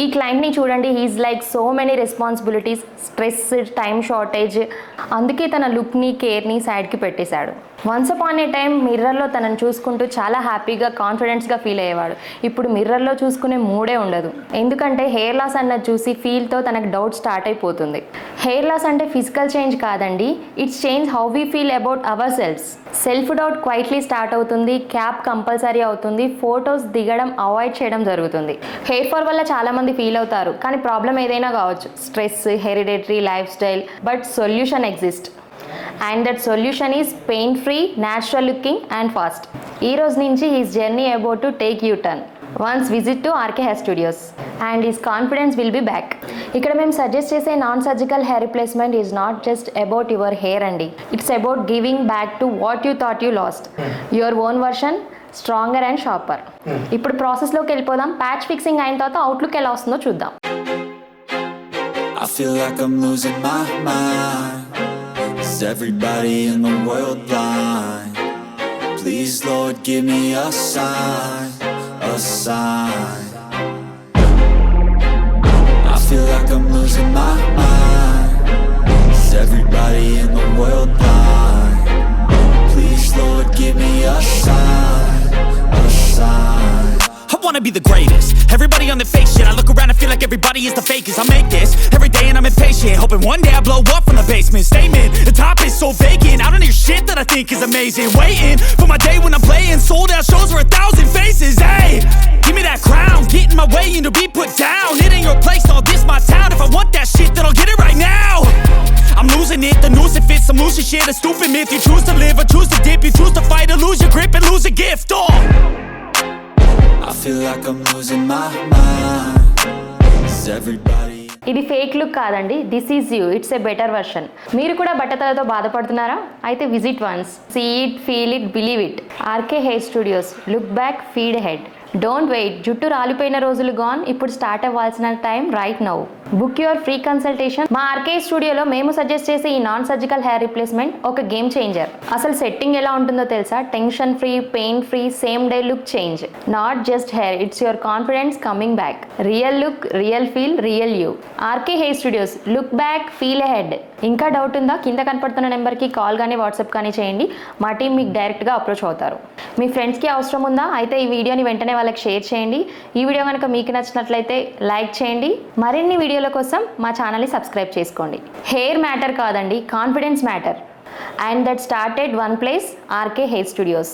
ఈ క్లయింట్ని చూడండి, he is like so many responsibilities, stress, time shortage, అందుకే తన లుక్ని, కేర్ని సైడ్కి పెట్టేశాడు. వన్స్ అపాన్ ఏ టైం మిర్రర్లో తనను చూసుకుంటూ చాలా హ్యాపీగా, కాన్ఫిడెన్స్గా ఫీల్ అయ్యేవాడు. ఇప్పుడు మిర్రర్లో చూసుకునే మూడే ఉండదు. ఎందుకంటే హెయిర్ లాస్ అన్నది చూసి ఫీల్తో తనకు డౌట్ స్టార్ట్ అయిపోతుంది. హెయిర్ లాస్ అంటే ఫిజికల్ చేంజ్ కాదండి, it's change how we feel about our selfs. Self doubt quietly start అవుతుంది, క్యాప్ కంపల్సరీ అవుతుంది, ఫొటోస్ దిగడం అవాయిడ్ చేయడం జరుగుతుంది. హెయిర్ ఫాల్ వల్ల చాలామంది ఫీల్ అవుతారు, కానీ ప్రాబ్లం ఏదైనా కావచ్చు, stress, hereditary, life style, but solution exist. And that solution is pain-free, natural looking and fast. ఈ రోజు నుంచి his journey about to take U-turn. Once visit to RK Hair Studios and his confidence will be back. ఇక్కడ మేము suggest చేసే non surgical hair replacement is not just about your hair అండి, it's about giving back to what you thought you lost, your own version, stronger and sharper. ఇప్పుడు ప్రాసెస్లోకి వెళ్ళిపోదాం. Patch fixing అయిన తర్వాత outlook ఎలా వస్తుందో చూద్దాం. I feel like I'm losing my mind. Is everybody in the world blind? Please Lord give me a sign, a sign. I feel like I'm losing my mind. Is everybody in the world blind? Please Lord give me a sign, a sign. I wanna be the greatest. Everybody on the fake shit. I look around and feel like everybody is the fakest. I make this every day and I'm impatient, hoping one day I blow up from the basement. Statement, the top is so vacant. I don't hear shit that I think is amazing. Waiting for my day when I'm playing sold out shows for 1,000 faces. Hey, give me that crown, get in my way and to be put down. It ain't your place, no, this my town. If I want that shit, then I'll get it right now. I'm losing it, the noose it fits. I'm losing shit, a stupid myth. You choose to live or choose to dip. You choose to fight or lose your grip and lose a gift. Oh, I feel like I'm losing my mind. Is everybody? ఇది fake look కాదండి, this is you, it's a better version. మీరు కూడా బట్టతలతో బాధపడుతున్నారా? అయితే visit once, see it, feel it, believe it. RK hair studios, look back, feed head. Don't wait, జుట్టు రాలిపోయిన రోజులు గాన్, ఇప్పుడు స్టార్ట్ అవ్వాల్సిన time right now. Book your free consultation. మా ఆర్కే స్టూడియోలో మేము సజెస్ట్ చేసే ఈ నాన్ సర్జికల్ హెయిర్ రిప్లేస్మెంట్ ఒక గేమ్ చేంజర్. అసలు సెట్టింగ్ ఎలా ఉంటుందో తెలుసా? Tension free, pain free, same day look change. Not just hair, it's your confidence coming back. Real look, real feel, real you. RK hair studios, look back, feel head. ఇంకా doubt ఉందా? కింద కనపడుతున్న నెంబర్కి call కానీ WhatsApp కానీ చేయండి, మా team మీకు డైరెక్ట్గా అప్రోచ్ అవుతారు. మీ ఫ్రెండ్స్కి అవసరం ఉందా? అయితే ఈ వీడియోని వెంటనే వాళ్ళకి షేర్ చేయండి. ఈ వీడియో కనుక మీకు నచ్చినట్లయితే లైక్ చేయండి. మరిన్ని వీడియోల కోసం మా ఛానల్ని సబ్స్క్రైబ్ చేసుకోండి. హెయిర్ మ్యాటర్ కాదండి, confidence matter. And that started one place, RK hair studios.